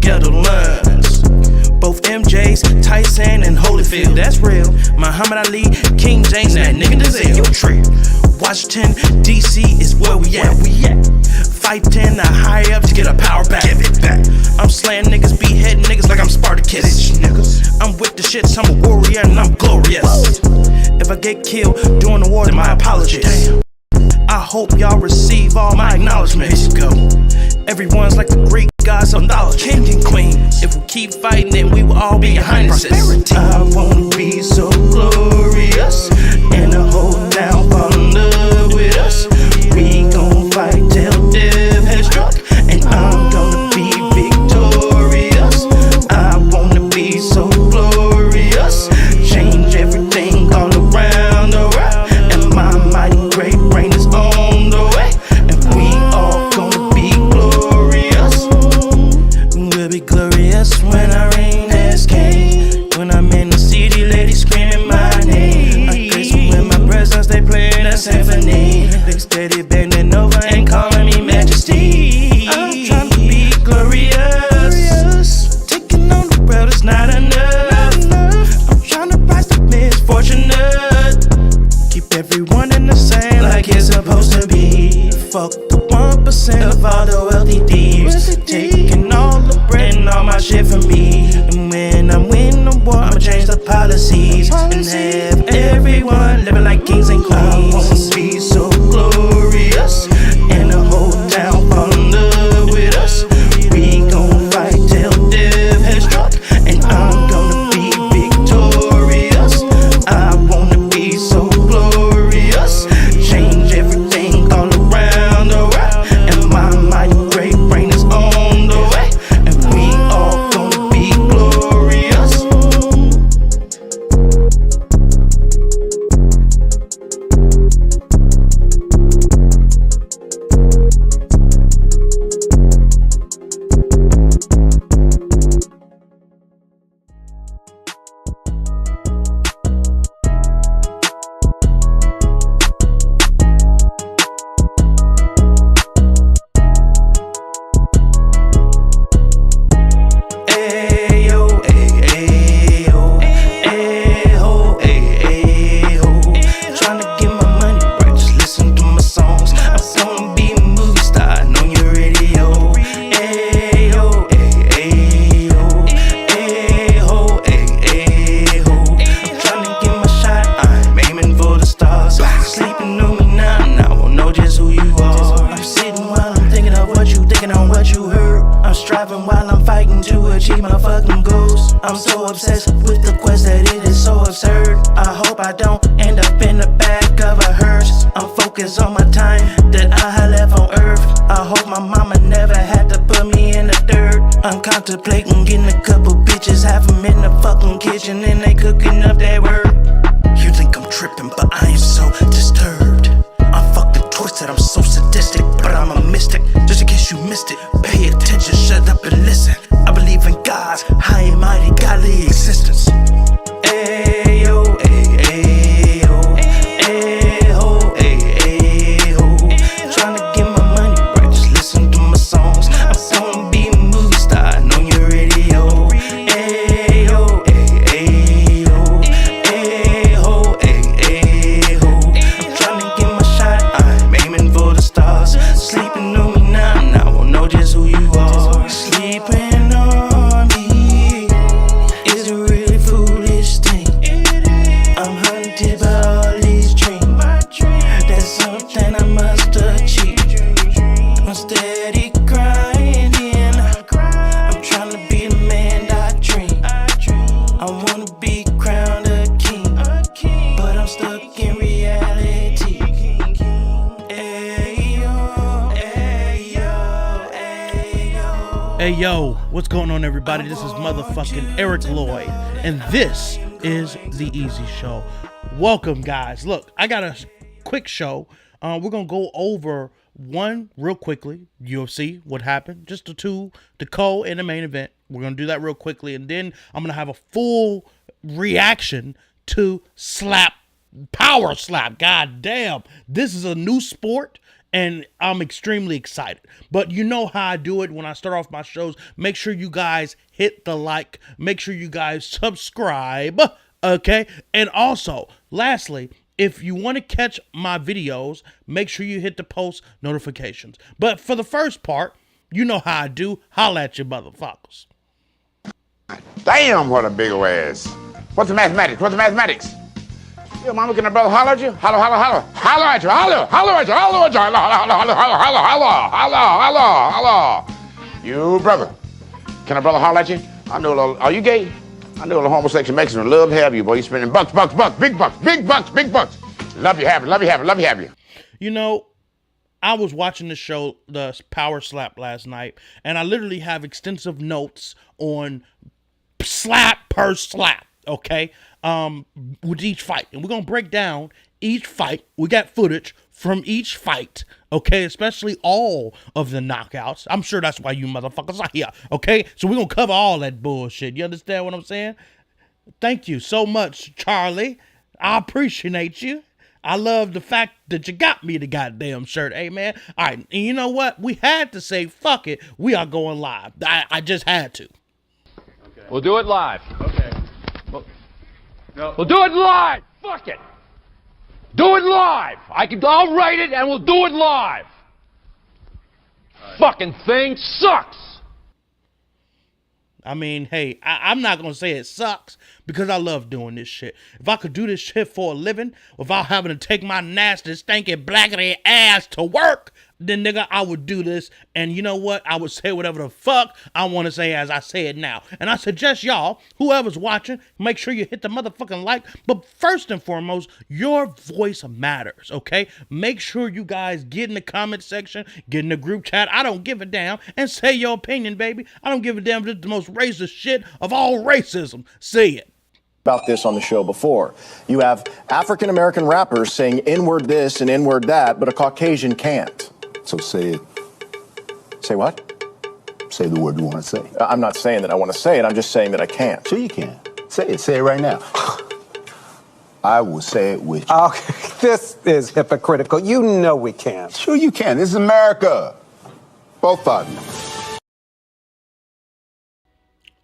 together lunch. Both MJs, Tyson and Holyfield, that's real. Muhammad Ali, King James, that nigga Denzel. You trip. Washington, DC is where we at. Fighting the high up to get a power back. Give it back. I'm slaying niggas, beheading niggas like I'm Spartacus. I'm with the shits, I'm a warrior and I'm glorious. If I get killed during the war, then my apologies. I hope y'all receive all my acknowledgments. Everyone's like the Greek gods of knowledge, king and queen. If we keep fighting, then we will all be your highnesses. I wanna be so glorious, and the whole town fall in love with us. We gon' fight till death has struck, and I'm gonna be victorious. I wanna be so glorious, change everything all around the world, and my mighty great brain is on the way, and we all gonna be glorious. We'll be glorious when our reign has came. When I'm in the city, ladies screaming my name. I guess when my presence, they playing a symphony. They steady bending over and calling me majesty. I'm trying to be glorious. Taking on the world is not enough. I'm trying to rise to misfortunate. Keep everyone in the same like it's supposed to be. Fuck the 1% of all the wealthy thieves, taking all the bread and all my shit from me. And when I'm winning the war, I'ma change the policies and have everyone living like kings and queens. I wanna be so glorious, and the whole town fall in love with us. We gon' fight till death has struck, and I'm gonna be victorious. I wanna be so glorious, change everything all around the world, and my mighty great brain is on the way, and we all gonna be glorious. Ayo, ayo, ayo, ayo. Tryna get my money right, just listen to my songs. I'm gonna be a movie star on your radio. Ayo, ayo, ayo, ayo. I'm tryna get my shot, I'm aiming for the stars. Sleeping on me now I won't know just who you are. I'm sitting while I'm thinking of what you thinking on what you heard. I'm striving while I'm fighting to achieve my fucking goals. I'm so obsessed with the quest that it is so absurd. I hope I don't end up in the back of a hearse. I'm focused on my time that I had left on earth. I hope my mama never had to put me in the dirt. I'm contemplating getting a couple bitches, have them in the fucking kitchen and they cooking up that word. You think I'm tripping, but I am so disturbed. I'm fucking twisted, I'm so sadistic, but I'm a mystic. Just in case you missed it, pay attention, shut up and listen. I believe in God's high and mighty godly existence. Ayo, ayo, ayo, ayo. Tryna get my money right, just listen to my songs. I'm gonna be a movie star on your radio. Ayo, ayo, ayo, ayo. I'm tryna get my shot, I'm aiming for the stars. Sleeping on me now I won't know just who you are. Sleeping on me is a really foolish thing. I'm hunted by all these dreams. That's something I must achieve. I'm steady grinding. I'm trying to be the man I dream. I wanna be crowned a king, but I'm stuck in reality. Ayo, ayo, ayo. Hey yo, what's going on everybody? This is motherfucking Eric Lloyd, and this is the Eazzy Show. Welcome guys. Look, I got a quick show. We're gonna go over one real quickly, UFC, what happened, just the two, the co and the main event. We're gonna do that real quickly, and then I'm gonna have a full reaction to Power Slap. God damn, this is a new sport, and I'm extremely excited. But you know how I do it when I start off my shows. Make sure you guys hit the like. Make sure you guys subscribe. Okay? And also, lastly, if you want to catch my videos, make sure you hit the post notifications. But for the first part, you know how I do. Holla at you motherfuckers. Damn, what a big old ass. What's the mathematics? What's the mathematics? Yo, mama, can a brother holler at you? Holler, holler, holler. Holler at you, holler, holler at you, holler at you, holler, holler, holler, holler, holler, holler, holler, holler. You, brother, can a brother holler at you? I know a little, are you gay? I know a little homosexual Mexican love to have you, boy. You spending bucks, big bucks, big bucks, big bucks. Love you, have you, love you, have you, love you, have you. You know, I was watching the show, the Power Slap, last night, and I literally have extensive notes on slap per slap, okay, with each fight. And we're going to break down each fight. We got footage from each fight, okay, especially all of the knockouts. I'm sure that's why you motherfuckers are here, okay? So we're going to cover all that bullshit. You understand what I'm saying? Thank you so much, Charlie. I appreciate you. I love the fact that you got me the goddamn shirt. Hey, man. All right. And you know what? We had to say, fuck it. We are going live. I just had to. Okay. We'll do it live. Okay. We'll do it live. Fuck it. Do it live. I'll write it and we'll do it live. Right. Fucking thing sucks. I mean, hey, I'm not going to say it sucks because I love doing this shit. If I could do this shit for a living without having to take my nasty, stinky, blackety ass to work, then, nigga, I would do this. And you know what? I would say whatever the fuck I want to say as I say it now. And I suggest y'all, whoever's watching, make sure you hit the motherfucking like. But first and foremost, your voice matters, okay? Make sure you guys get in the comment section, get in the group chat. I don't give a damn. And say your opinion, baby. I don't give a damn if it's the most racist shit of all racism. Say it. About this on the show before. You have African American rappers saying N-word this and N-word that, but a Caucasian can't. So say it. Say what? Say the word you want to say. I'm not saying that I want to say it. I'm just saying that I can't. Sure you can. Say it. Say it right now. I will say it with you. Okay, this is hypocritical. You know we can't. Sure you can. This is America. Both of you.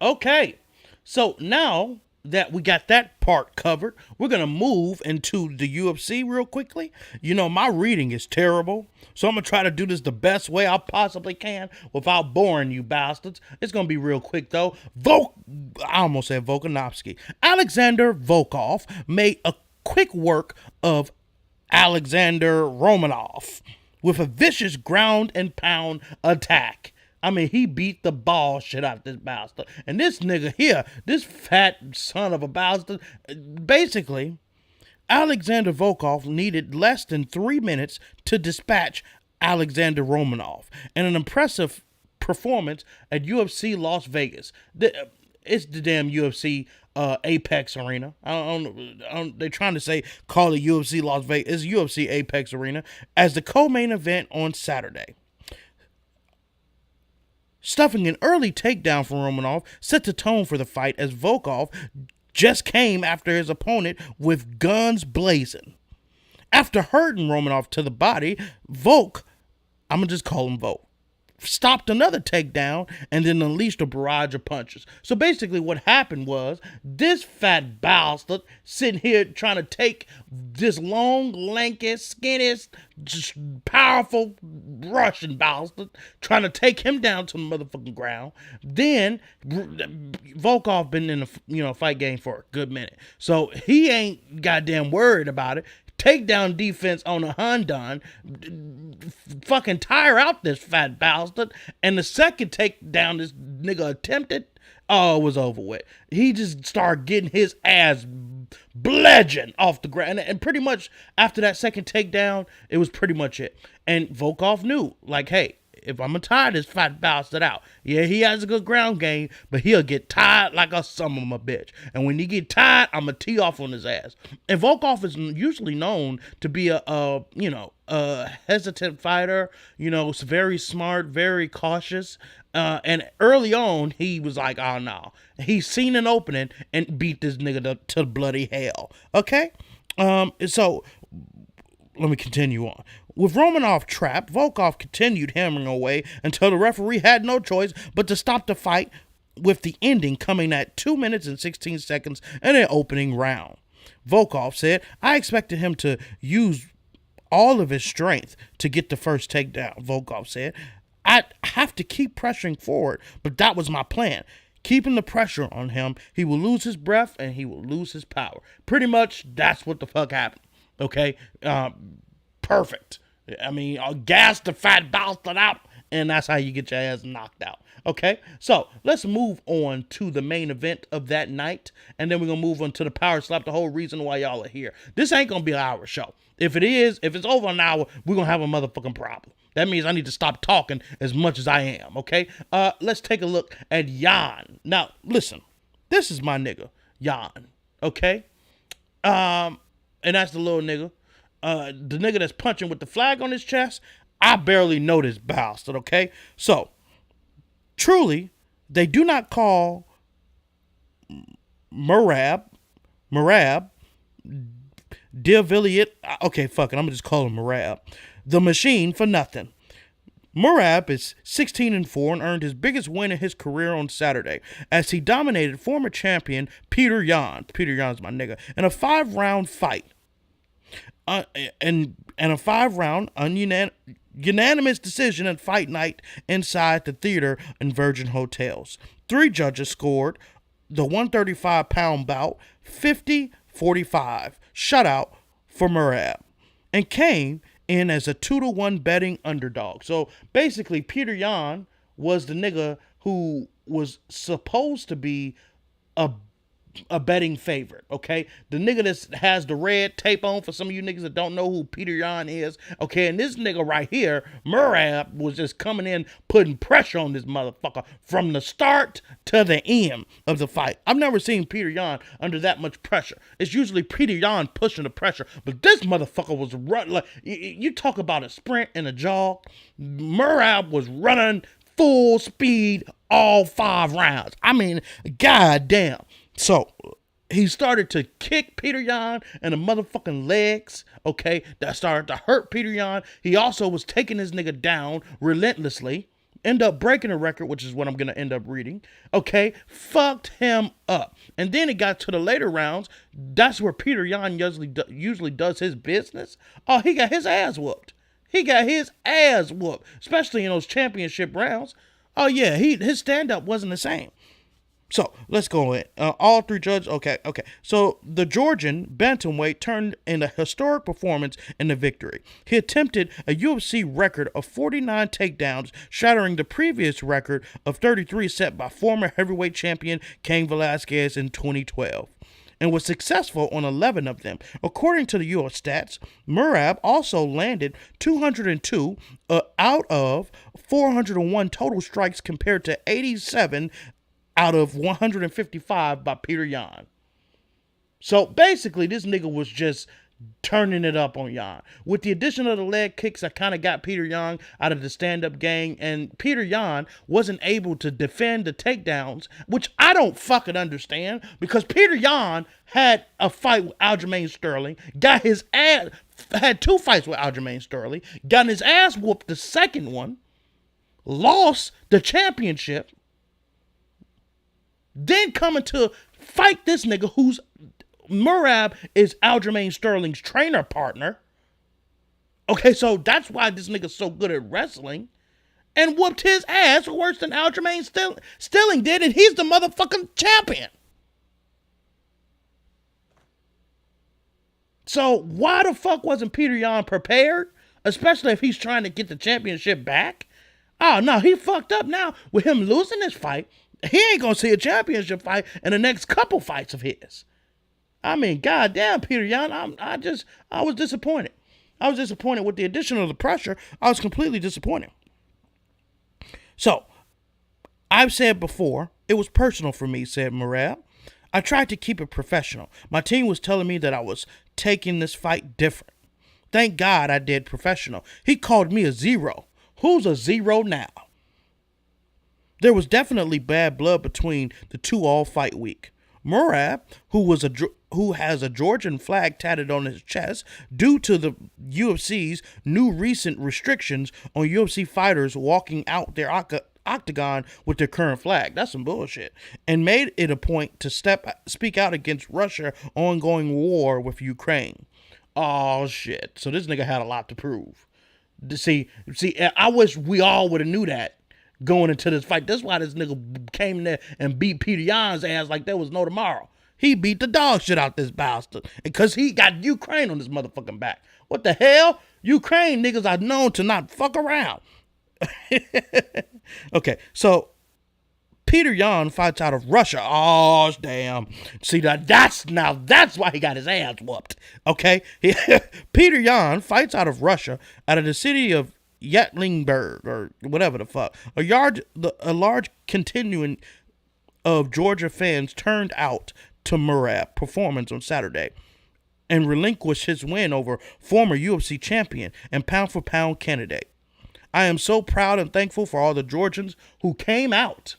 Okay, so now that we got that part covered, we're going to move into the UFC real quickly. You know, my reading is terrible, so I'm going to try to do this the best way I possibly can without boring you bastards. It's going to be real quick, though. I almost said Volkanovski. Alexander Volkov made a quick work of Alexander Romanov with a vicious ground and pound attack. I mean, he beat the ball shit out of this bastard. And this nigga here, this fat son of a bastard, basically, Alexander Volkov needed less than 3 minutes to dispatch Alexander Romanov. And an impressive performance at UFC Las Vegas. It's the damn UFC Apex Arena. They're trying to call it UFC Las Vegas. It's UFC Apex Arena as the co-main event on Saturday. Stuffing an early takedown from Romanov set the tone for the fight as Volkov just came after his opponent with guns blazing. After hurting Romanov to the body, Volk, I'm going to just call him Volk, stopped another takedown and then unleashed a barrage of punches. So basically what happened was this fat bastard sitting here trying to take this long, lanky, skinny, just powerful Russian bastard, trying to take him down to the motherfucking ground. Then Volkov been in the fight game for a good minute, so he ain't goddamn worried about it. Takedown defense on a Hondan, fucking tire out this fat bastard. And the second takedown this nigga attempted, it was over with. He just started getting his ass bludgeoned off the ground. And pretty much after that second takedown, it was pretty much it. And Volkov knew, like, hey, if I'm gonna tire this fat bastard out, yeah, he has a good ground game, but he'll get tired like a son of a bitch. And when he get tired, I'm gonna tee off on his ass. And Volkov is usually known to be a hesitant fighter. You know, very smart, very cautious. And early on, he was like, oh no, he's seen an opening and beat this nigga to bloody hell. Okay, so. Let me continue on. With Romanov trapped, Volkov continued hammering away until the referee had no choice but to stop the fight, with the ending coming at 2 minutes and 16 seconds in an opening round. Volkov said, "I expected him to use all of his strength to get the first takedown." Volkov said, "I have to keep pressuring forward, but that was my plan. Keeping the pressure on him, he will lose his breath and he will lose his power." Pretty much, that's what the fuck happened. Okay? Perfect. I mean, gas the fat bastard out, and that's how you get your ass knocked out. Okay? So, let's move on to the main event of that night, and then we're going to move on to the power slap, the whole reason why y'all are here. This ain't going to be an hour show. If it's over an hour, we're going to have a motherfucking problem. That means I need to stop talking as much as I am, okay? Let's take a look at Jan. Now, listen. This is my nigga, Jan, okay? And that's the little nigga. The nigga that's punching with the flag on his chest, I barely know this bastard, okay? So, truly, they do not call Merab, Dvalishvili, okay, fuck it, I'm gonna just call him Merab, the Machine, for nothing. Merab is 16-4 and earned his biggest win in his career on Saturday as he dominated former champion Petr Yan. Petr Yan's my nigga. In a 5-round fight. And a 5-round unanimous decision at fight night inside the theater in Virgin Hotels. 3 judges scored the 135-pound bout 50-45 shutout for Merab and came in as a 2-1 betting underdog. So basically, Petr Yan was the nigga who was supposed to be a betting favorite, okay? The nigga that has the red tape on, for some of you niggas that don't know who Petr Yan is, okay? And this nigga right here, Merab, was just coming in, putting pressure on this motherfucker from the start to the end of the fight. I've never seen Petr Yan under that much pressure. It's usually Petr Yan pushing the pressure, but this motherfucker was running like, you talk about a sprint and a jog. Merab was running full speed all 5 rounds. I mean, goddamn. So, he started to kick Petr Yan in the motherfucking legs, okay? That started to hurt Petr Yan. He also was taking his nigga down relentlessly. End up breaking a record, which is what I'm going to end up reading, okay? Fucked him up. And then it got to the later rounds. That's where Petr Yan usually does his business. Oh, he got his ass whooped. Especially in those championship rounds. Oh, yeah, his stand-up wasn't the same. So, let's go in. All 3 judges, okay. So, the Georgian bantamweight turned in a historic performance in the victory. He attempted a UFC record of 49 takedowns, shattering the previous record of 33 set by former heavyweight champion Cain Velasquez in 2012. And was successful on 11 of them. According to the US stats, Merab also landed 202 out of 401 total strikes compared to 87 out of 155 by Petr Yan. So basically, this nigga was just turning it up on Yan. With the addition of the leg kicks, I kind of got Petr Yan out of the stand-up gang, and Petr Yan wasn't able to defend the takedowns, which I don't fucking understand, because Petr Yan had a fight with Aljamain Sterling, had 2 fights with Aljamain Sterling, got his ass whooped the second one, lost the championship, then coming to fight this nigga who's Merab is Aljamain Sterling's trainer partner. Okay, so that's why this nigga's so good at wrestling. And whooped his ass worse than Aljamain Sterling did, and he's the motherfucking champion. So why the fuck wasn't Petr Yan prepared? Especially if he's trying to get the championship back. Oh, no, he fucked up now with him losing this fight. He ain't gonna see a championship fight in the next couple fights of his. I mean, goddamn, Petr Yan, I was disappointed. I was disappointed with the addition of the pressure. I was completely disappointed. So, I've said before, it was personal for me, said Merab. I tried to keep it professional. My team was telling me that I was taking this fight different. Thank God I did professional. He called me a 0. Who's a 0 now? There was definitely bad blood between the two all fight week. Merab, who who has a Georgian flag tatted on his chest due to the UFC's new recent restrictions on UFC fighters walking out their octagon with their current flag. That's some bullshit. And made it a point to speak out against Russia's ongoing war with Ukraine. Oh shit. So this nigga had a lot to prove. See, I wish we all would have knew that going into this fight. That's why this nigga came in there and beat Petr Yan's ass like there was no tomorrow. He beat the dog shit out this bastard because he got Ukraine on his motherfucking back. What the hell? Ukraine niggas are known to not fuck around. Okay, so Petr Yan fights out of Russia. Oh, damn. See, that's why he got his ass whooped. Okay? Petr Yan fights out of Russia, out of the city of Yekaterinburg, or whatever the fuck. A large contingent of Georgia fans turned out to Merab performance on Saturday and relinquished his win over former UFC champion and pound-for-pound candidate. I am so proud and thankful for all the Georgians who came out.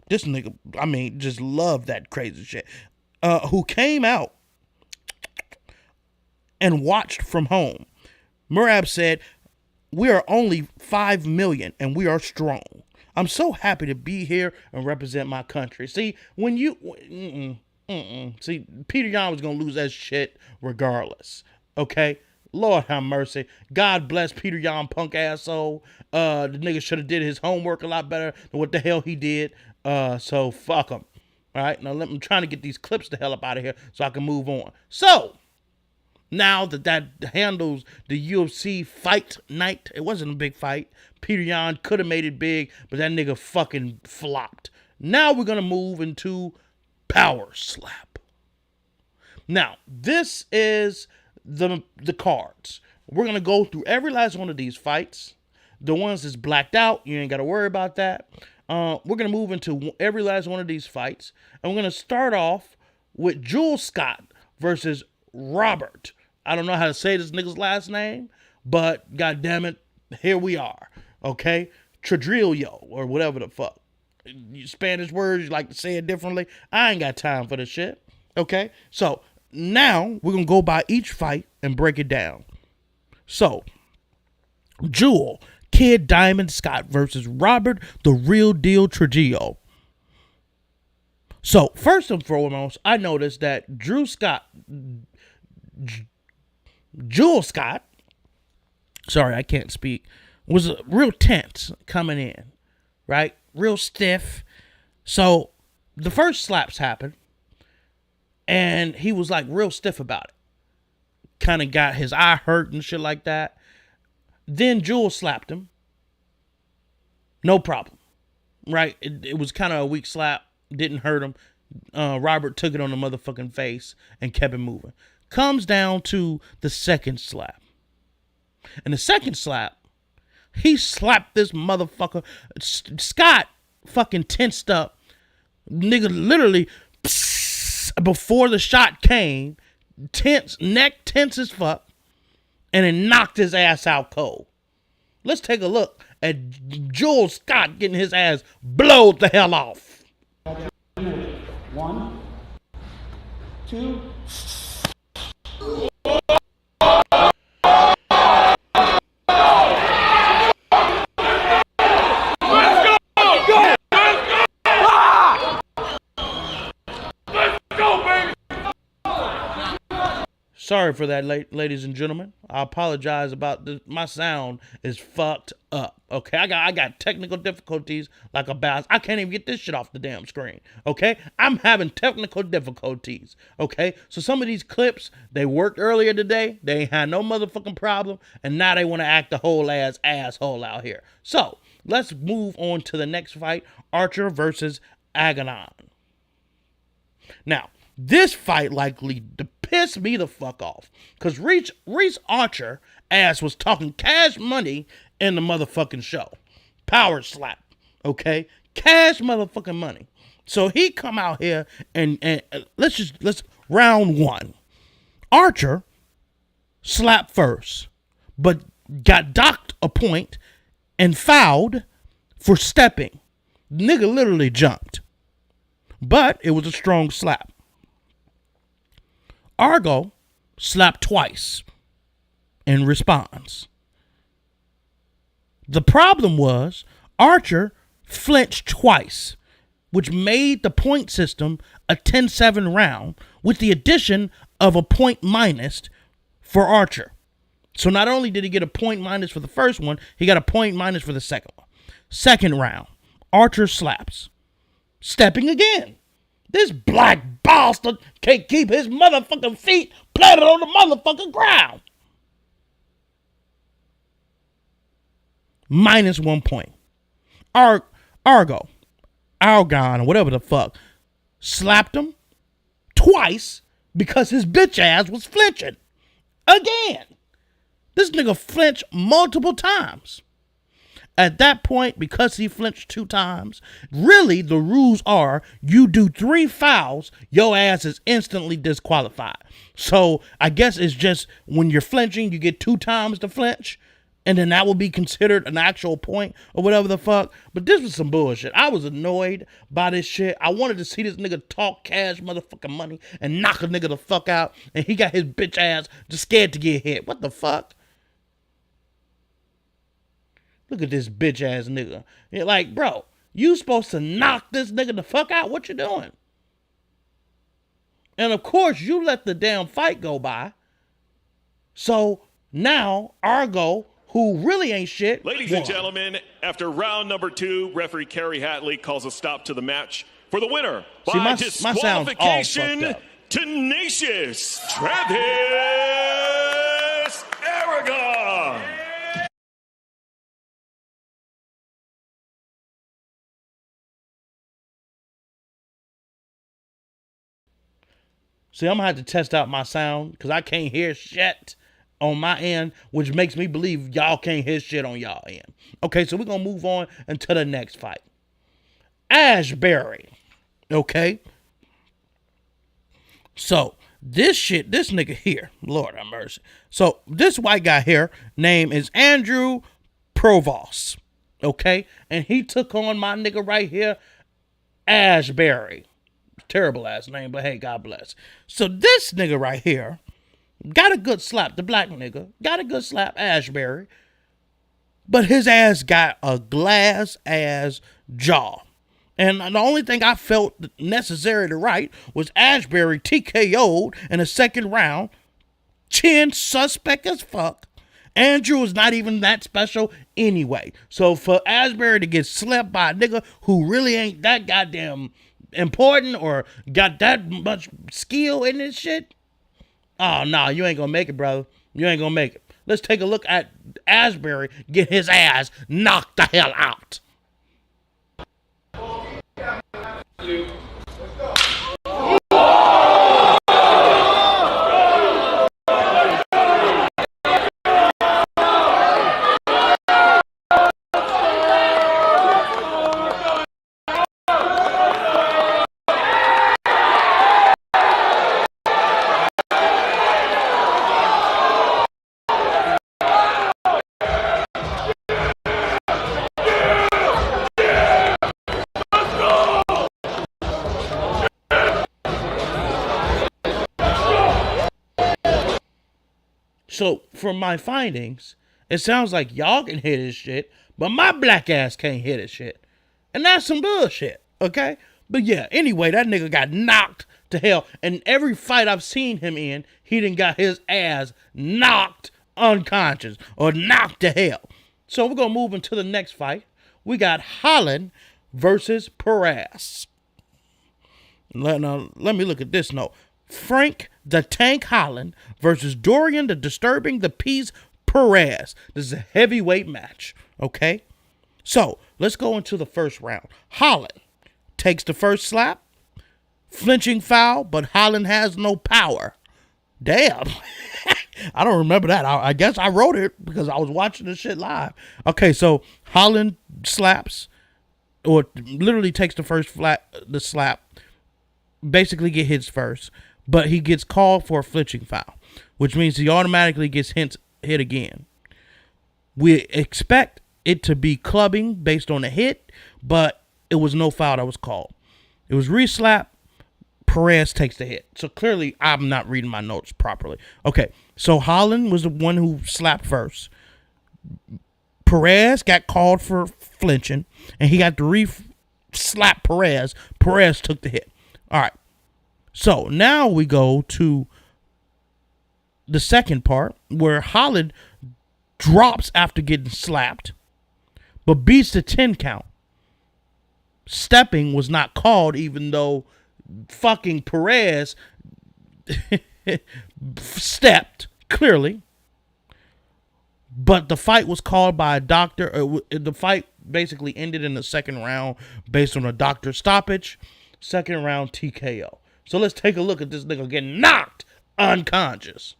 This nigga, I mean, just love that crazy shit. Who came out and watched from home. Merab said, "We are only 5 million and we are strong. I'm so happy to be here and represent my country." See, when you, see, Petr Yan was going to lose that shit regardless. Okay? Lord have mercy. God bless Petr Yan, punk asshole. The nigga should have did his homework a lot better than what the hell he did. So fuck him. All right, now I'm trying to get these clips the hell up out of here so I can move on. So now that handles the UFC fight night, it wasn't a big fight. Petr Yan could have made it big, but that nigga fucking flopped. Now we're gonna move into Power Slap. Now this is the cards. We're gonna go through every last one of these fights. The ones that's blacked out, you ain't gotta worry about that. We're gonna move into every last one of these fights, and we're gonna start off with Jules Scott versus Robert. I don't know how to say this nigga's last name, but god damn it, here we are. Okay, Trujillo or whatever the fuck. Spanish words, you like to say it differently. I ain't got time for this shit. Okay, so now we're gonna go by each fight and break it down. So, Jewel Kid Diamond Scott versus Robert the Real Deal Trujillo. So, first and foremost, I noticed that Jewel Scott, sorry, I can't speak, was real tense coming in, right? Real stiff. So, the first slaps happened, and he was like real stiff about it. Kind of got his eye hurt and shit like that. Then Jules slapped him. No problem. Right? It was kind of a weak slap. Didn't hurt him. Robert took it on the motherfucking face and kept it moving. Comes down to the second slap. And the second slap, he slapped this motherfucker. Scott fucking tensed up. Nigga literally, before the shot came, neck tense as fuck. And it knocked his ass out cold. Let's take a look at Jules Scott getting his ass blowed the hell off. 1, 2. Sorry for that, ladies and gentlemen. I apologize about this. My sound is fucked up. Okay, I got technical difficulties like a bass. I can't even get this shit off the damn screen. Okay, I'm having technical difficulties. Okay, so some of these clips, they worked earlier today. They ain't had no motherfucking problem, and now they want to act the whole ass asshole out here. So let's move on to the next fight: Archer versus Aragon. Now, this fight likely to piss me the fuck off. Because Reese Archer ass was talking cash money in the motherfucking show. Power slap. Okay? Cash motherfucking money. So he come out here and let's round one. Archer slapped first, but got docked a point and fouled for stepping. Nigga literally jumped. but it was a strong slap. Argo slapped twice in response. The problem was Archer flinched twice, which made the point system a 10-7 round with the addition of a point minus for Archer. So not only did he get a point minus for the first one, he got a point minus for the second one. Second round, Archer slaps. Stepping again. This black bastard can't keep his motherfucking feet planted on the motherfucking ground. Minus 1 point. Aragon, or whatever the fuck, slapped him twice because his bitch ass was flinching. Again. This nigga flinched multiple times. At that point, because he flinched 2 times, really the rules are you do 3 fouls, your ass is instantly disqualified. So I guess it's just when you're flinching, you get 2 times to flinch, and then that will be considered an actual point or whatever the fuck. But this was some bullshit. I was annoyed by this shit. I wanted to see this nigga talk cash motherfucking money and knock a nigga the fuck out, and he got his bitch ass just scared to get hit. What the fuck? Look at this bitch ass nigga. You're like, bro, you supposed to knock this nigga the fuck out? What you doing? And of course, you let the damn fight go by. So now Argo, who really ain't shit, Ladies and gentlemen, after round number 2, referee Kerry Hatley calls a stop to the match for the winner by disqualification, Tenacious Travis Aragon. See, I'm going to have to test out my sound because I can't hear shit on my end, which makes me believe y'all can't hear shit on y'all end. Okay, so we're going to move on into the next fight. Asbury. Okay? So, this nigga here, Lord have mercy. So, this white guy here, name is Andrew Provost. Okay? And he took on my nigga right here, Asbury. Terrible ass name, but hey, God bless. So this nigga right here got a good slap, the black nigga, got a good slap, Asbury, but his ass got a glass ass jaw. And the only thing I felt necessary to write was Asbury TKO'd in the second round, chin suspect as fuck. Andrew is not even that special anyway. So for Asbury to get slapped by a nigga who really ain't that goddamn important or got that much skill in this shit, oh no, you ain't gonna make it, brother. You ain't gonna make it. Let's take a look at Asbury get his ass knocked the hell out. So, from my findings, it sounds like y'all can hit his shit, but my black ass can't hit his shit. And that's some bullshit, okay? But yeah, anyway, that nigga got knocked to hell. And every fight I've seen him in, he done got his ass knocked unconscious or knocked to hell. So we're going to move into the next fight. We got Holland versus Perez. Let me look at this note. Frank the Tank Holland versus Dorian the Disturbing the Peace Perez. This is a heavyweight match, okay? So, let's go into the first round. Holland takes the first slap, flinching foul, but Holland has no power. Damn. I don't remember that. I guess I wrote it because I was watching this shit live. Okay, so Holland slaps, or literally takes the slap, basically get hits first. But he gets called for a flinching foul, which means he automatically gets hit again. We expect it to be clubbing based on a hit, but it was no foul that was called. It was re-slap. Perez takes the hit. So clearly, I'm not reading my notes properly. Okay, so Holland was the one who slapped first. Perez got called for flinching, and he got to re-slap Perez. Perez took the hit. All right. So now we go to the second part where Holland drops after getting slapped, but beats the 10 count. Stepping was not called, even though fucking Perez stepped, clearly. But the fight was called by a doctor. The fight basically ended in the second round based on a doctor stoppage. Second round TKO. So let's take a look at this nigga getting knocked unconscious.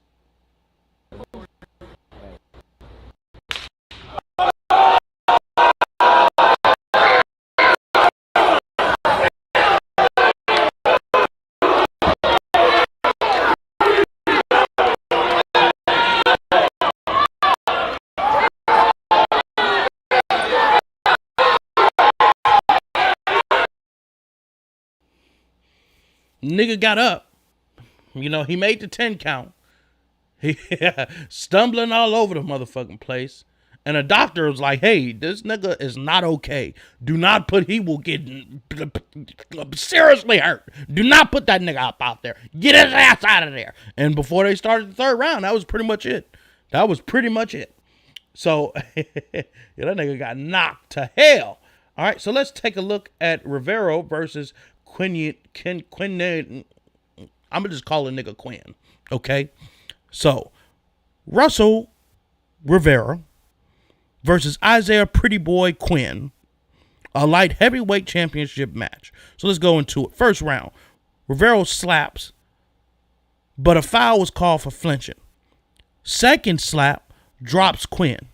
Nigga got up. You know, he made the 10 count. He stumbling all over the motherfucking place. And a doctor was like, hey, this nigga is not okay. Do not put, he will get seriously hurt. Do not put that nigga up out there. Get his ass out of there. And before they started the third round, that was pretty much it. So, yeah, that nigga got knocked to hell. All right, so let's take a look at Rivero versus Quinn. I'm going to just call a nigga Quinn, okay? So, Russell Rivera versus Isaih Pretty Boy Quinn, a light heavyweight championship match. So let's go into it. First round, Rivero slaps, but a foul was called for flinching. Second slap drops Quinn,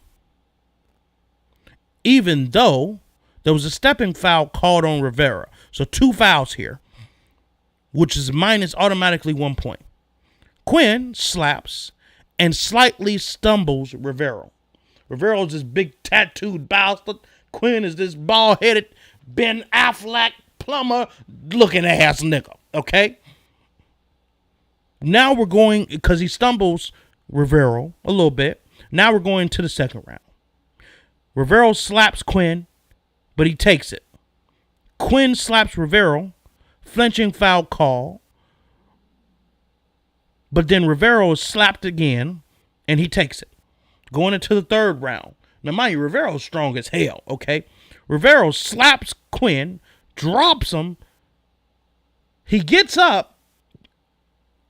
even though there was a stepping foul called on Rivera. So 2 fouls here, which is minus automatically 1 point. Quinn slaps and slightly stumbles Rivero. Rivero's this big tattooed bastard. Quinn is this bald-headed Ben Affleck plumber looking ass nigga, okay? Now we're going, because he stumbles Rivero a little bit. Now we're going to the second round. Rivero slaps Quinn, but he takes it. Quinn slaps Rivero, flinching foul call. But then Rivero is slapped again, and he takes it. Going into the third round. Now, mind you, Rivero's strong as hell, okay? Rivero slaps Quinn, drops him. He gets up,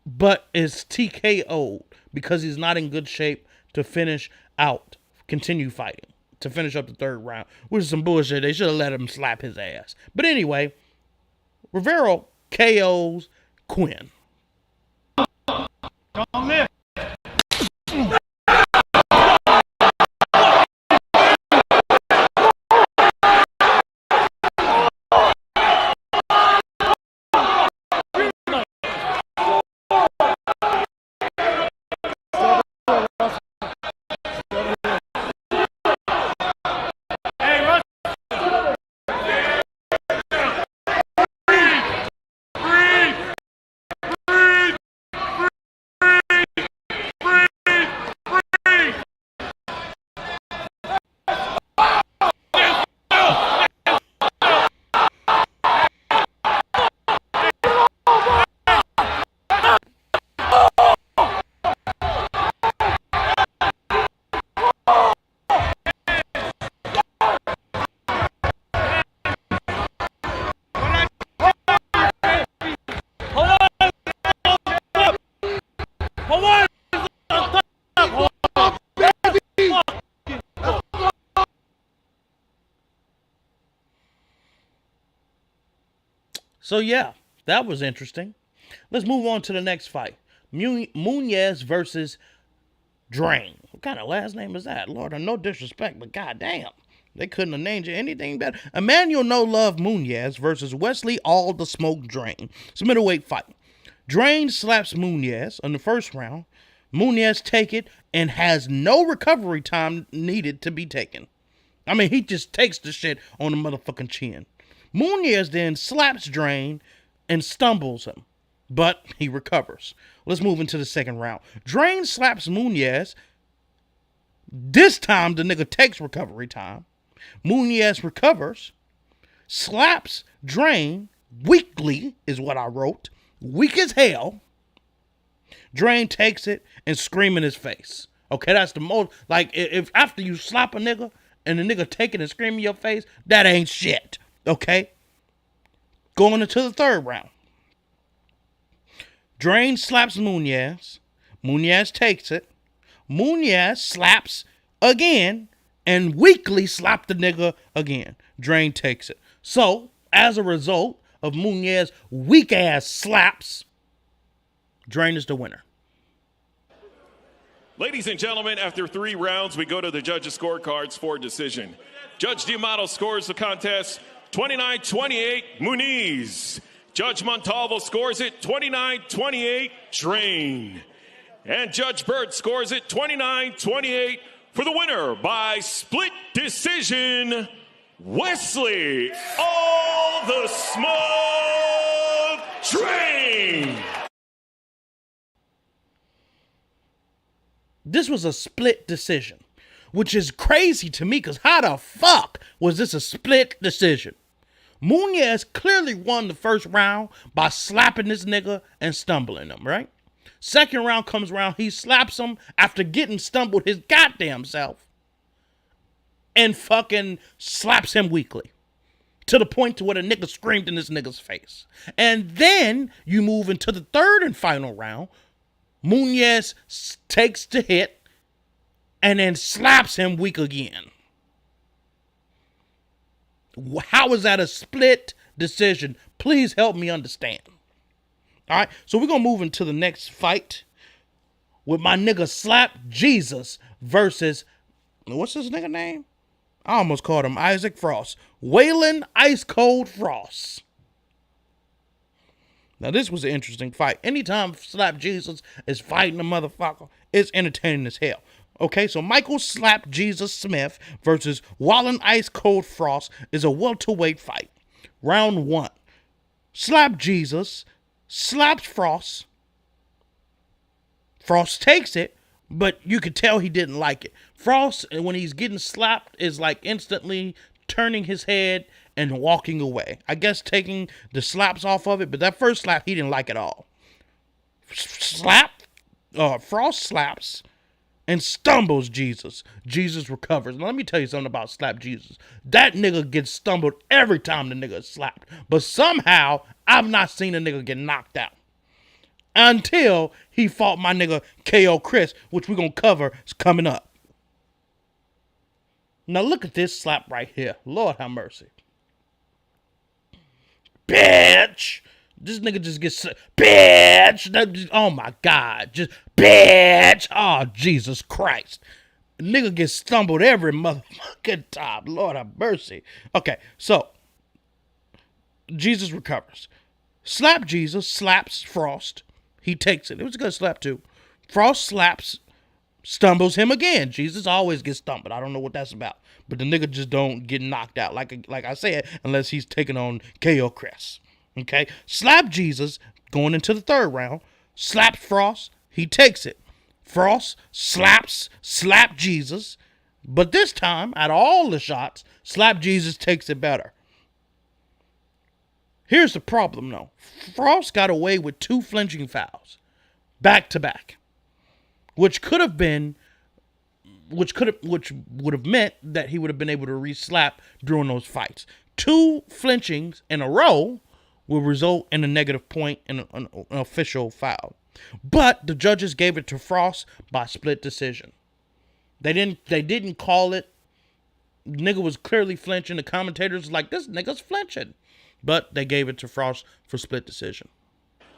but is TKO'd because he's not in good shape to continue fighting, to finish up the third round, which is some bullshit. They should have let him slap his ass. But anyway, Rivero KOs Quinn. Don't live. So yeah, that was interesting. Let's move on to the next fight. Muniz versus Drain. What kind of last name is that? Lord, no disrespect, but goddamn, they couldn't have named you anything better. Emanuel No Love Muniz versus Wesley All the Smoke Drain. It's a middleweight fight. Drain slaps Muniz in the first round. Muniz take it and has no recovery time needed to be taken. I mean, he just takes the shit on the motherfucking chin. Muniz then slaps Drain and stumbles him, but he recovers. Let's move into the second round. Drain slaps Muniz. This time, the nigga takes recovery time. Muniz recovers, slaps Drain weakly, is what I wrote. Weak as hell. Drain takes it and scream in his face. Okay, that's the most, like, if after you slap a nigga and the nigga take it and scream in your face, that ain't shit. Okay? Going into the third round. Drain slaps Muniz. Muniz takes it. Muniz slaps again and weakly slapped the nigga again. Drain takes it. So, as a result of Muniz weak ass slaps, Drain is the winner. Ladies and gentlemen, after 3 rounds, we go to the judges' scorecards for decision. Judge D'Amato scores the contest 29-28 Muniz. Judge Montalvo scores it 29-28 Drain. And Judge Bird scores it 29-28 for the winner by split decision, Wesley, all the smoke, Drain. This was a split decision, which is crazy to me because how the fuck was this a split decision? Muniz clearly won the first round by slapping this nigga and stumbling him, right? Second round comes around, he slaps him after getting stumbled his goddamn self and fucking slaps him weakly to the point to where the nigga screamed in this nigga's face. And then you move into the third and final round. Muniz takes the hit and then slaps him weak again. How is that a split decision? Please help me understand. All right, so we're going to move into the next fight with my nigga Slap Jesus versus, what's his nigga name? I almost called him Isaac Frost. Waylon Ice Cold Frost. Now, this was an interesting fight. Anytime Slap Jesus is fighting a motherfucker, it's entertaining as hell. Okay, so Michael Slap Jesus Smith versus Waylon Ice Cold Frost is a welterweight fight. Round 1. Slap Jesus slaps Frost. Frost takes it, but you could tell he didn't like it. Frost, when he's getting slapped, is like instantly turning his head and walking away. I guess taking the slaps off of it, but that first slap, he didn't like at all. Frost slaps and stumbles Jesus. Jesus recovers. Now, let me tell you something about Slap Jesus. That nigga gets stumbled every time the nigga is slapped. But somehow, I've not seen a nigga get knocked out. Until he fought my nigga KO Chris, which we're going to cover, is coming up. Now look at this slap right here. Lord have mercy. Bitch! This nigga just gets, bitch! Oh my God. Just, bitch! Oh, Jesus Christ. Nigga gets stumbled every motherfucking time. Lord have mercy. Okay, so, Jesus recovers. Slap Jesus slaps Frost. He takes it. It was a good slap too. Frost slaps, stumbles him again. Jesus always gets stumbled. I don't know what that's about. But the nigga just don't get knocked out, like I said, unless he's taking on KO Chris. Okay? Slap Jesus, going into the third round, slaps Frost, he takes it. Frost slap Jesus, but this time, out of all the shots, Slap Jesus takes it better. Here's the problem, though. Frost got away with 2 flinching fouls, back to back, which would have meant that he would have been able to re-slap during those fights. 2 flinchings in a row will result in a negative point and an official foul. But the judges gave it to Frost by split decision. They didn't call it. The nigga was clearly flinching. The commentators was like, this nigga's flinching. But they gave it to Frost for split decision.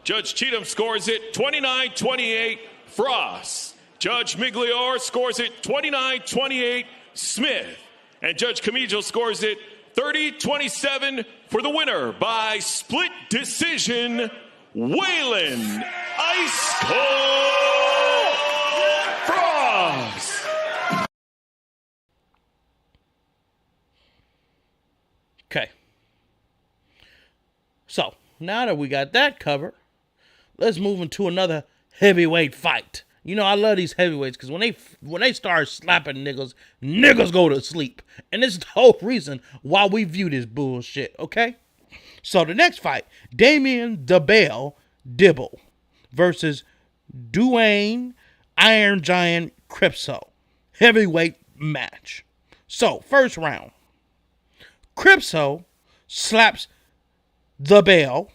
Judge Cheatham scores it 29-28 Frost. Judge Migliore scores it 29-28 Smith. And Judge Camijo scores it 30-27 for the winner by split decision, Waylon Ice Cold Frost. Okay. So, now that we got that covered, let's move into another heavyweight fight. You know, I love these heavyweights because when they start slapping niggas go to sleep. And this is the whole reason why we view this bullshit, okay? So the next fight, Damien Dibble versus Duane Iron Giant Cripso. Heavyweight match. So, first round. Cripso slaps Dibble.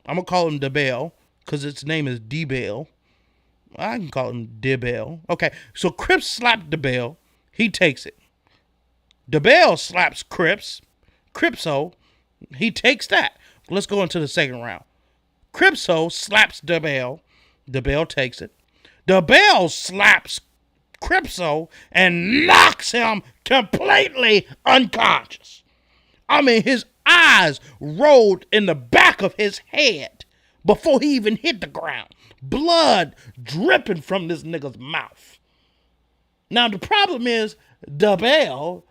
I'm going to call him Dibble because its name is Dibble. I can call him Dibble. Okay, so Crips slapped Dibble. He takes it. Dibble slaps Cripso. He takes that. Let's go into the second round. Cripso slaps Dibble. Dibble takes it. Dibble slaps Cripso and knocks him completely unconscious. I mean, his eyes rolled in the back of his head before he even hit the ground. Blood dripping from this nigga's mouth. Now, the problem is, Dibble,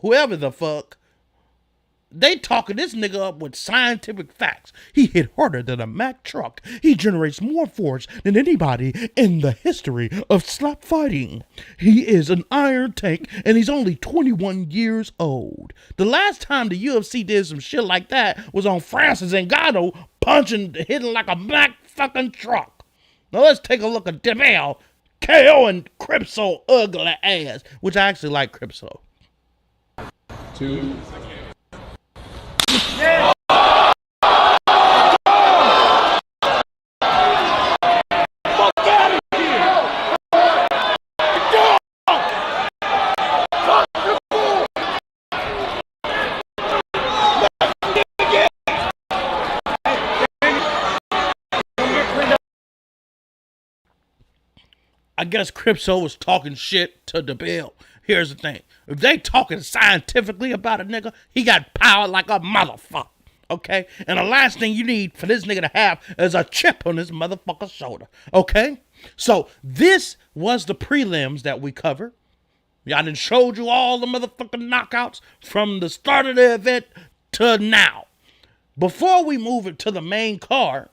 whoever the fuck, they talking this nigga up with scientific facts. He hit harder than a Mack truck. He generates more force than anybody in the history of slap fighting. He is an iron tank, and he's only 21 years old. The last time the UFC did some shit like that was on Francis Ngannou hitting like a Mack fucking truck. Now let's take a look at Dibble KO and Cripso ugly ass, which I actually like Cripso. 2. I guess Cripso was talking shit to Dibble. Here's the thing. If they talking scientifically about a nigga, he got power like a motherfucker. Okay? And the last thing you need for this nigga to have is a chip on his motherfucker's shoulder. Okay? So this was the prelims that we covered. Y'all done showed you all the motherfucking knockouts from the start of the event to now. Before we move it to the main card,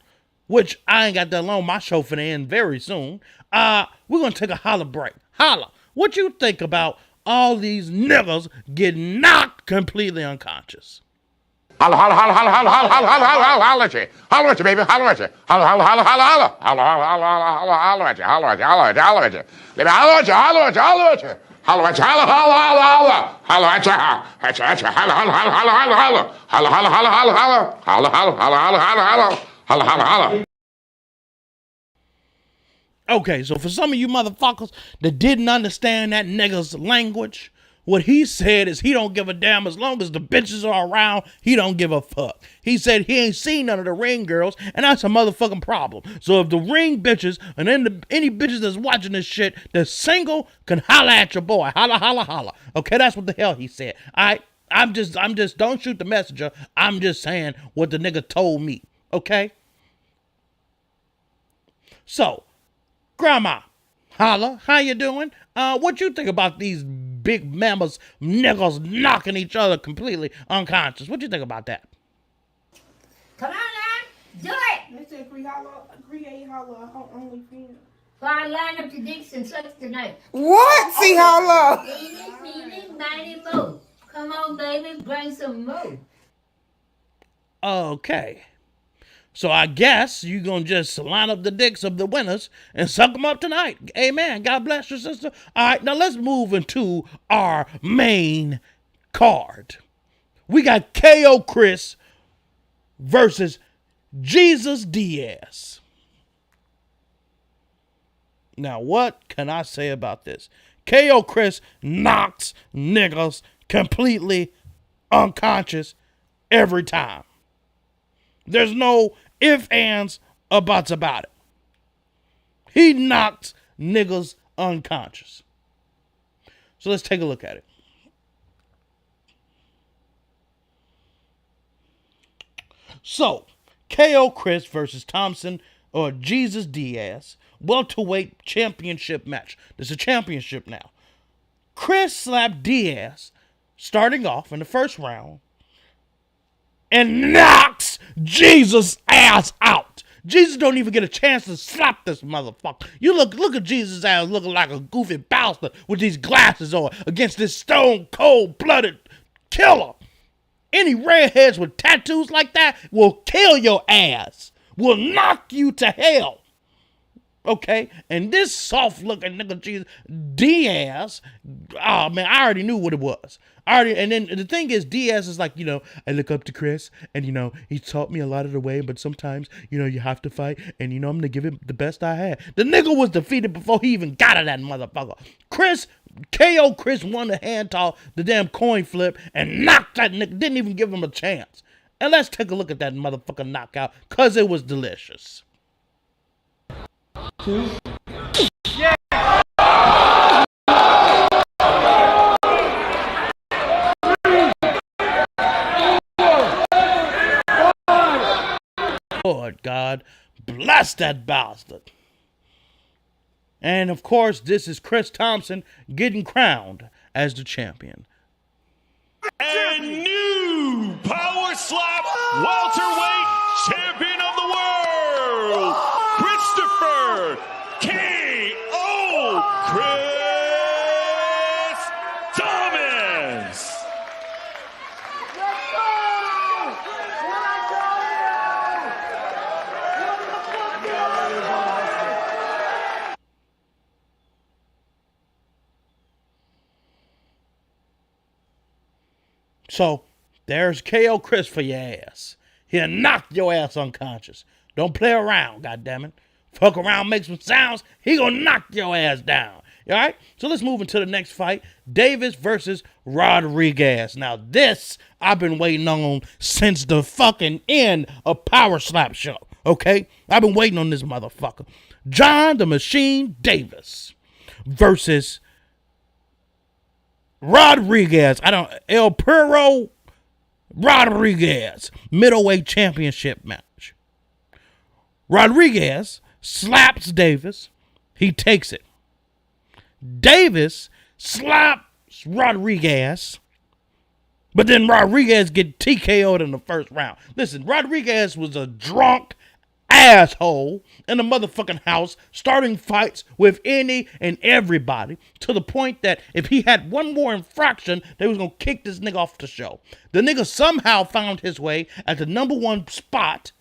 which I ain't got that long, my show finna end very soon, we're gonna take a holla break. Holla, what you think about all these niggas getting knocked completely unconscious? Holla, holla, holla, holla, holla, holla, holla, holla, holla, holla at you. Holla at you, baby. Holla at you. Holla, holla, holla, holla, holla. Holla, holla, holla, holla, holla at you. Holla at you, holla at you, holla at you. Baby, holla at you, holla at you, holla at you. Holla at you, holla, holla, holla, holla. Holla at you, at you, holla, holla, holla, holla, holla, holla. Holla, holla, holla, holla, holla. Holla, holla, holla, holla, holla, holla. Holla, holla, holla. Okay, so for some of you motherfuckers that didn't understand that nigga's language, what he said is he don't give a damn as long as the bitches are around, he don't give a fuck. He said he ain't seen none of the ring girls, and that's a motherfucking problem. So if the ring bitches and any bitches that's watching this shit that's single can holla at your boy. Holla, holla, holla. Okay, that's what the hell he said. I'm just, don't shoot the messenger. I'm just saying what the nigga told me. Okay? So, Grandma, holla, how you doing? What you think about these big mamas niggas knocking each other completely unconscious? What you think about that? Come on now, do it! They said create holla on OnlyFans. So I line up the dicks and sucks tonight. What? See holla? Eeny, miny, mo. Come on, baby, bring some mo. Okay. So I guess you gonna just line up the dicks of the winners and suck them up tonight. Amen. God bless your sister. All right, now let's move into our main card. We got KO Chris versus Jesus Diaz. Now, what can I say about this? KO Chris knocks niggas completely unconscious every time. There's no ifs, ands, or buts about it. He knocked niggas unconscious. So let's take a look at it. So, KO Chris versus Thompson or Jesus Diaz, welterweight championship match. This is a championship now. Chris slapped Diaz starting off in the first round and knocks Jesus' ass out. Jesus don't even get a chance to slap this motherfucker. You look at Jesus' ass looking like a goofy bastard with these glasses on against this stone cold-blooded killer. Any redheads with tattoos like that will kill your ass. Will knock you to hell. Okay? And this soft-looking nigga Jesus, Diaz, oh man, I already knew what it was. And then the thing is, Diaz is like, I look up to Chris, and he taught me a lot of the way, but sometimes, you have to fight, and I'm gonna give it the best I had. The nigga was defeated before he even got to that motherfucker. KO Chris won the hand toss, the damn coin flip, and knocked that nigga, didn't even give him a chance. And let's take a look at that motherfucking knockout, cause it was delicious. 2. Lord God, bless that bastard. And of course, this is Chris Thompson getting crowned as the champion. And new Power Slap Welterweight Champion of the World, Christopher K.O. Chris Thomas. So, there's KO Chris for your ass. He'll knock your ass unconscious. Don't play around, goddammit. Fuck around, make some sounds, he gonna knock your ass down. Alright? So let's move into the next fight. Davis versus Rodriguez. Now this, I've been waiting on since the fucking end of Power Slap Show. Okay? I've been waiting on this motherfucker. John the Machine Davis versus Rodriguez. El Perro Rodriguez. Middleweight championship match. Rodriguez slaps Davis. He takes it. Davis slaps Rodriguez. But then Rodriguez get TKO'd in the first round. Listen, Rodriguez was a drunk asshole in the motherfucking house, starting fights with any and everybody, to the point that if he had one more infraction, they was gonna kick this nigga off the show. The nigga somehow found his way at the #1 spot,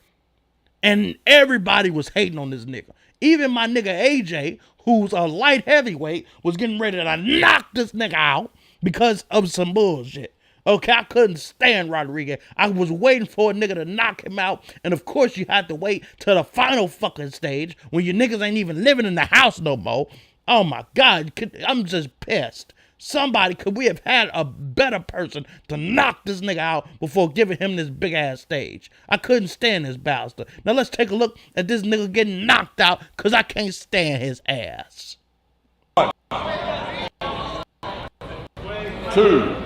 and everybody was hating on this nigga. Even my nigga Ayjay, who's a light heavyweight, was getting ready to knock this nigga out because of some bullshit. Okay, I couldn't stand Rodriguez. I was waiting for a nigga to knock him out. And of course you had to wait till the final fucking stage when your niggas ain't even living in the house no more. Oh my God, I'm just pissed. Could we have had a better person to knock this nigga out before giving him this big ass stage? I couldn't stand this bastard. Now let's take a look at this nigga getting knocked out because I can't stand his ass. 2.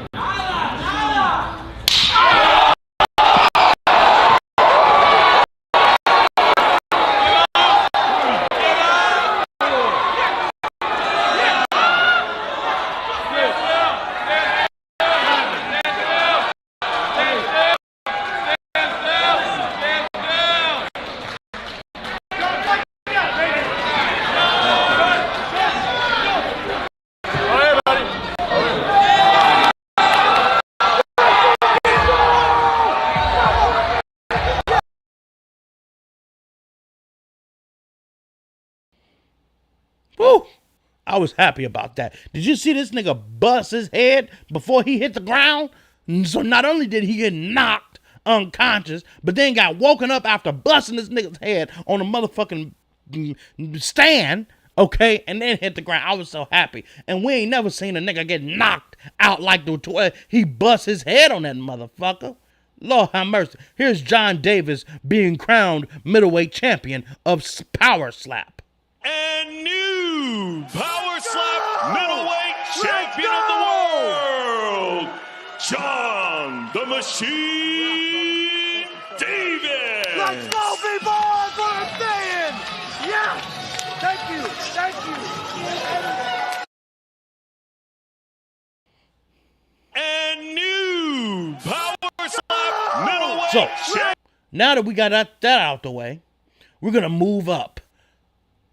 Woo! I was happy about that. Did you see this nigga bust his head before he hit the ground? So not only did he get knocked unconscious, but then got woken up after busting this nigga's head on a motherfucking stand, okay, and then hit the ground. I was so happy. And we ain't never seen a nigga get knocked out like the he bust his head on that motherfucker. Lord have mercy. Here's John Davis being crowned middleweight champion of Power Slap. And new Power Slap Middleweight Champion of the World, John the Machine Davis. Let's go, people! That's what I'm saying! Yeah! Thank you! Thank you! And new Power Slap Middleweight Champion. Now that we got that out the way, we're going to move up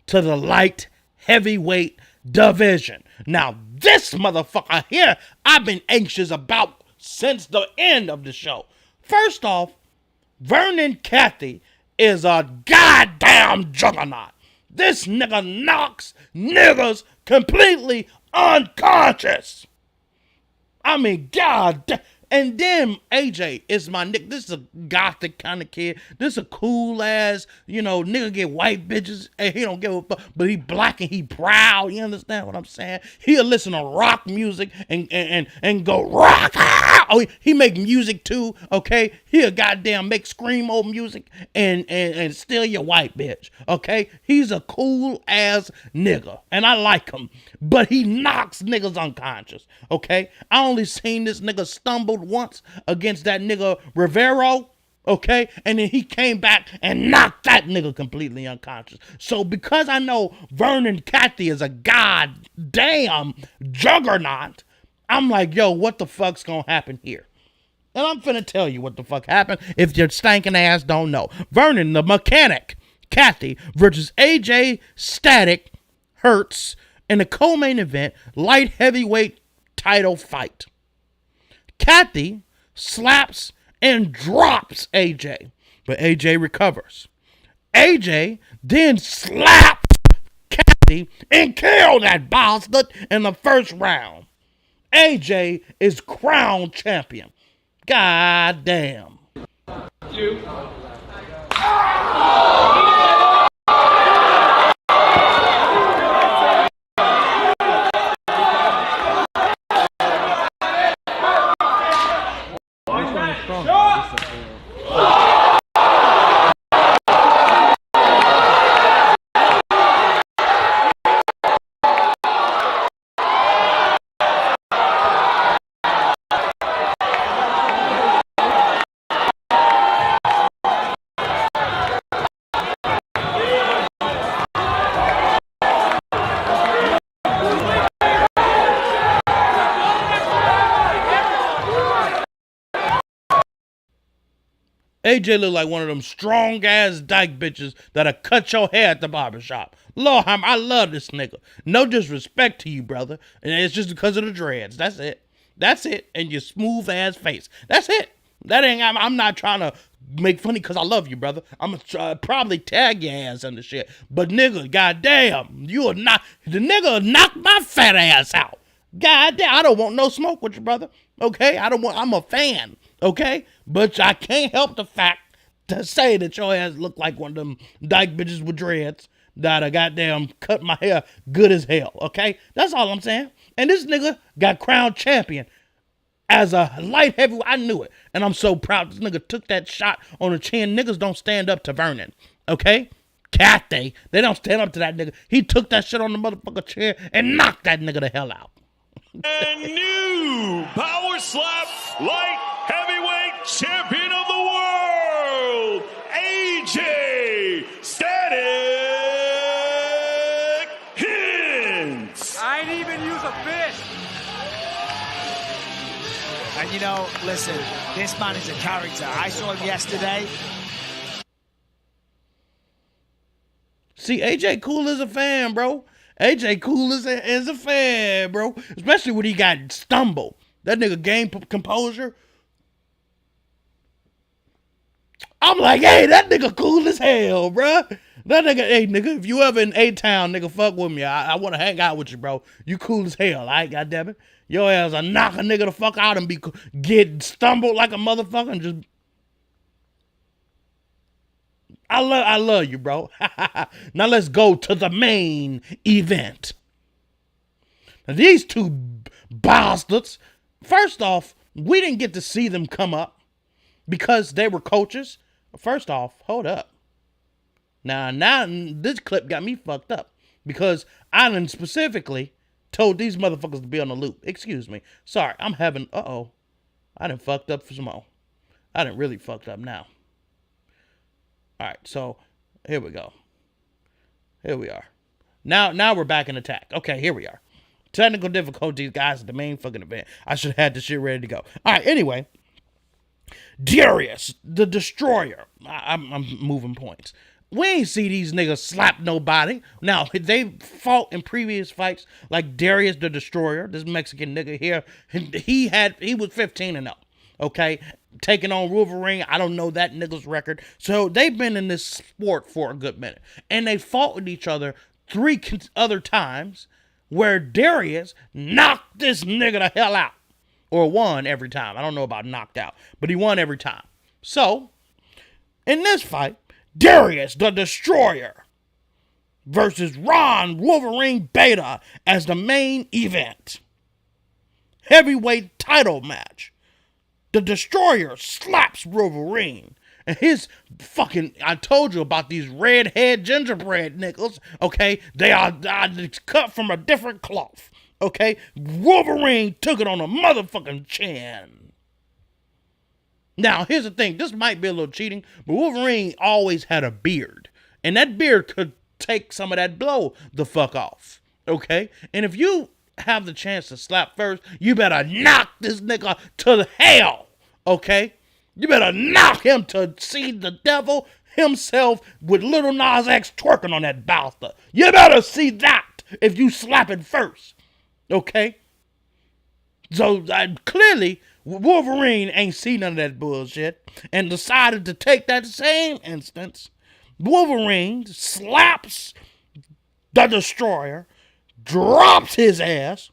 to the light heavyweight division. Now, this motherfucker here, I've been anxious about since the end of the show. First off, Vernon Cathy is a goddamn juggernaut. This nigga knocks niggas completely unconscious. I mean, God. And then Ayjay is my nigga. This is a gothic kind of kid. This is a cool ass, nigga get white bitches and he don't give a fuck. But he black and he proud. You understand what I'm saying? He'll listen to rock music and go rock. Oh, he make music too, okay? He'll goddamn make screamo music and steal your white bitch, okay? He's a cool ass nigga and I like him. But he knocks niggas unconscious, okay? I only seen this nigga stumbled once against that nigga Rivero, okay? And then he came back and knocked that nigga completely unconscious. So because I know Vernon Cathy is a goddamn juggernaut, I'm like, yo, what the fuck's gonna happen here? And I'm finna tell you what the fuck happened if your stinking ass don't know. Vernon the Mechanic Cathy versus Ayjay Static Hurts in the co-main event light heavyweight title fight. Cathy slaps and drops Ayjay, but Ayjay recovers. Ayjay then slaps Cathy and kills that bastard in the first round. Ayjay is crowned champion. God damn. Ayjay look like one of them strong ass dyke bitches that'll cut your hair at the barbershop. Lord, I love this nigga. No disrespect to you, brother. And it's just because of the dreads. That's it. That's it. And your smooth ass face. That's it. I'm not trying to make funny because I love you, brother. I'm gonna probably tag your ass on the shit. But nigga, goddamn, the nigga will knock my fat ass out. Goddamn, I don't want no smoke with you, brother. Okay? I'm a fan. Okay? But I can't help the fact to say that your ass look like one of them dyke bitches with dreads that I goddamn cut my hair good as hell. Okay? That's all I'm saying. And this nigga got crowned champion as a light heavyweight. I knew it. And I'm so proud this nigga took that shot on the chin. Niggas don't stand up to Vernon. Okay? Cathy. They don't stand up to that nigga. He took that shit on the motherfucker chair and knocked that nigga the hell out. And new Power Slap Light Heavyweight Champion of the World, Ayjay Static Hints. I ain't even use a fist. And listen, this man is a character. I saw him yesterday. See, Ayjay cool as a fan, bro. Ayjay cool as a fan, bro. Especially when he got stumbled. That nigga gained composure. I'm like, hey, that nigga cool as hell, bro. That nigga, hey, nigga, if you ever in A-Town, nigga, fuck with me. I want to hang out with you, bro. You cool as hell, all right, goddammit. Your ass will knock a nigga the fuck out and get stumbled like a motherfucker and just... I love you, bro. Now let's go to the main event. Now these two bastards, first off, we didn't get to see them come up because they were coaches. First off, hold up. Now this clip got me fucked up because I done specifically told these motherfuckers to be on the loop. Excuse me. Sorry, I'm having, I done fucked up for some more. I done really fucked up now. All right, so here we go. Here we are. Now we're back in attack. Okay, here we are. Technical difficulties, guys, at the main fucking event. I should have had this shit ready to go. All right, anyway. Darius, the Destroyer. I'm moving points. We ain't see these niggas slap nobody. Now, they fought in previous fights like Darius the Destroyer, this Mexican nigga here. He was 15-0, okay? Taking on Wolverine, I don't know that nigga's record. So they've been in this sport for a good minute. And they fought with each other 3 other times where Darius knocked this nigga the hell out. Or won every time. I don't know about knocked out, but he won every time. So, in this fight, Darius the Destroyer versus Ron Wolverine Beta as the main event. Heavyweight title match. The Destroyer slaps Wolverine. And his fucking, I told you about these redhead gingerbread niggas, okay? They are cut from a different cloth, okay? Wolverine took it on a motherfucking chin. Now, here's the thing. This might be a little cheating, but Wolverine always had a beard. And that beard could take some of that blow the fuck off, okay? And if you have the chance to slap first, you better knock this nigga to hell, okay? You better knock him to see the devil himself with Little Nas X twerking on that bastard. You better see that if you slap it first, okay? So, clearly, Wolverine ain't seen none of that bullshit and decided to take that same instance. Wolverine slaps the Destroyer, drops his ass.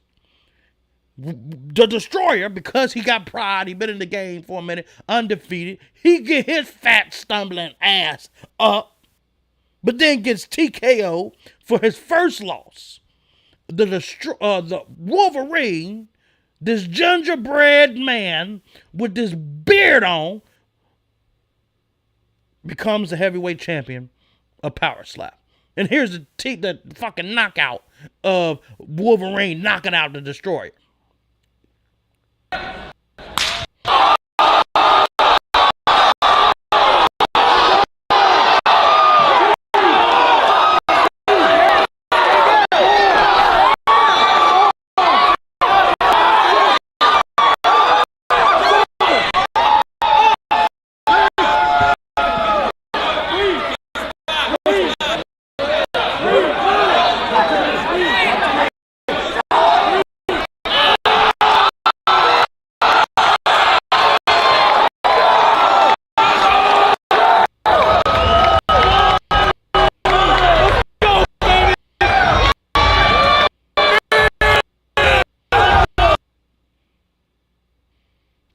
The Destroyer, because he got pride, he been in the game for a minute, undefeated, he get his fat stumbling ass up, but then gets TKO for his first loss. The Wolverine, this gingerbread man with this beard on, becomes the heavyweight champion of Power Slap. And here's the fucking knockout of Wolverine knocking out the Destroyer.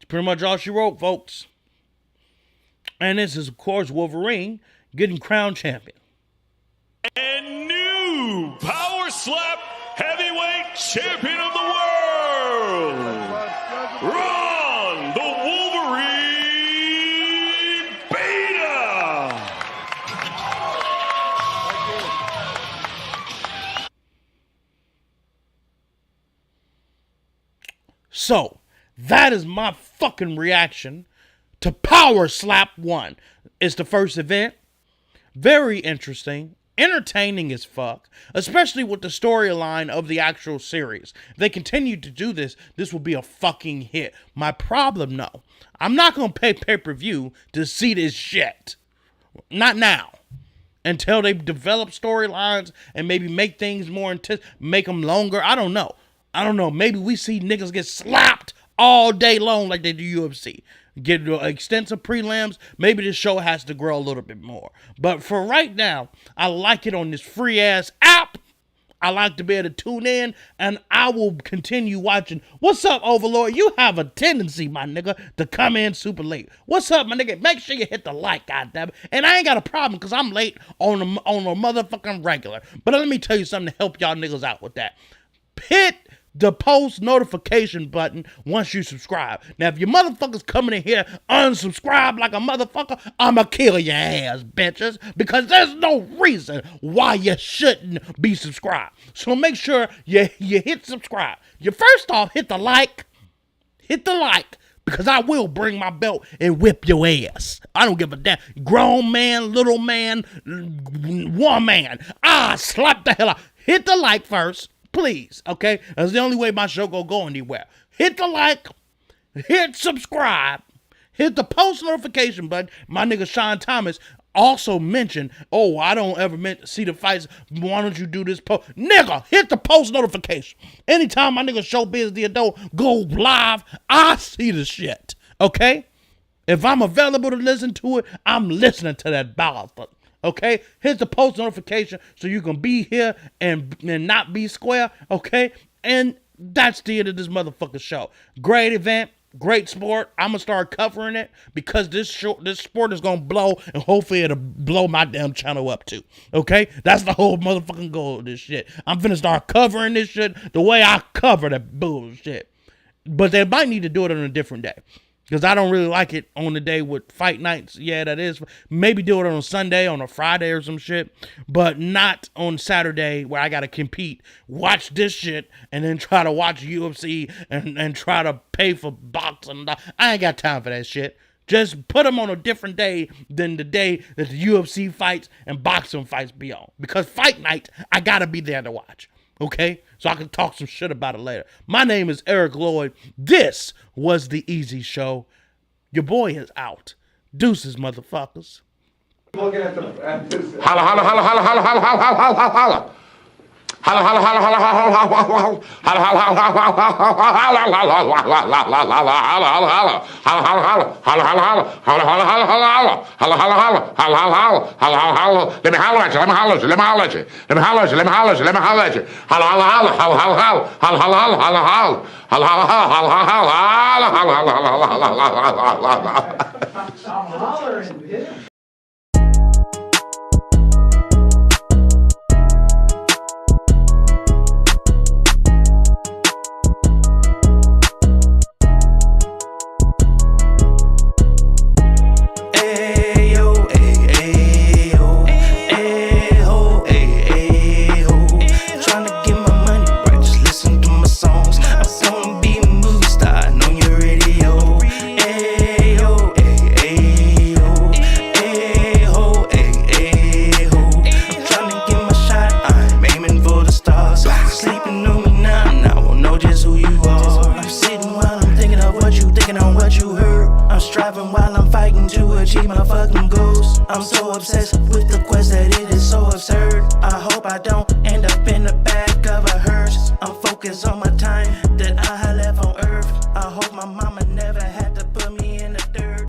Pretty much all she wrote, folks. And this is, of course, Wolverine getting crowned champion. And new Power Slap Heavyweight Champion of the World, Ron the Wolverine Beta. So, that is my fucking reaction to Power Slap 1. It's the first event. Very interesting. Entertaining as fuck. Especially with the storyline of the actual series. If they continue to do this, this will be a fucking hit. My problem, no. I'm not going to pay pay-per-view to see this shit. Not now. Until they develop storylines and maybe make things more intense. Make them longer. I don't know. Maybe we see niggas get slapped all day long like they do UFC. Get extensive prelims. Maybe this show has to grow a little bit more. But for right now, I like it on this free ass app. I like to be able to tune in, and I will continue watching. What's up, Overlord? You have a tendency, my nigga, to come in super late. What's up, my nigga? Make sure you hit the like, goddammit. And I ain't got a problem because I'm late on a motherfucking regular. But let me tell you something to help y'all niggas out with that. Hit the post notification button once you subscribe. Now, if you motherfuckers coming in here unsubscribe like a motherfucker, I'ma kill your ass, bitches, because there's no reason why you shouldn't be subscribed. So make sure you hit subscribe. You first off, hit the like, because I will bring my belt and whip your ass. I don't give a damn. Grown man, little man, woman. Slap the hell out. Hit the like first. Please, okay? That's the only way my show gonna go anywhere. Hit the like, hit subscribe, Hit the post notification button. My nigga Sean Thomas also mentioned, oh, I don't ever meant to see the fights. Why don't you do this post? Nigga, hit the post notification. Anytime my nigga Showbiz the Adult go live, I see the shit. Okay? If I'm available to listen to it, I'm listening to that bastard. Okay? Hit the post notification so you can be here and not be square. Okay? And that's the end of this motherfucking show. Great event. Great sport. I'm going to start covering it because this sport is going to blow, and hopefully it'll blow my damn channel up too. Okay? That's the whole motherfucking goal of this shit. I'm finna start covering this shit the way I cover that bullshit. But they might need to do it on a different day because I don't really like it on the day with fight nights. Yeah, that is. Maybe do it on a Sunday, on a Friday or some shit, but not on Saturday where I got to compete, watch this shit, and then try to watch UFC and try to pay for boxing. I ain't got time for that shit. Just put them on a different day than the day that the UFC fights and boxing fights be on. Because fight night, I got to be there to watch. Okay? So I can talk some shit about it later. My name is Eric Lloyd. This was The Eazzy Show. Your boy is out. Deuces, motherfuckers. Looking at this. Holla, holla, holla, holla, holla, holla, holla, holla, holla, holla. Holla, holla, holla, holla, holla, holla, holla, holla. Holla, holla, holla, holla, holla, holla. Let me holler at you. Let me holler at you. Let me holler at you. Let me holler at you. Let me holler at you. Let me holler at you. Holla, holla, holla, holla, holla, holla. Holla, holla, holla, holla, holla. Holla, holla, holla, holla, holla, holla. Holla, holla, holla, holla, holla, holla. I'm hollering, bitch. I'm so obsessed with the quest that it is so absurd. I hope I don't end up in the back of a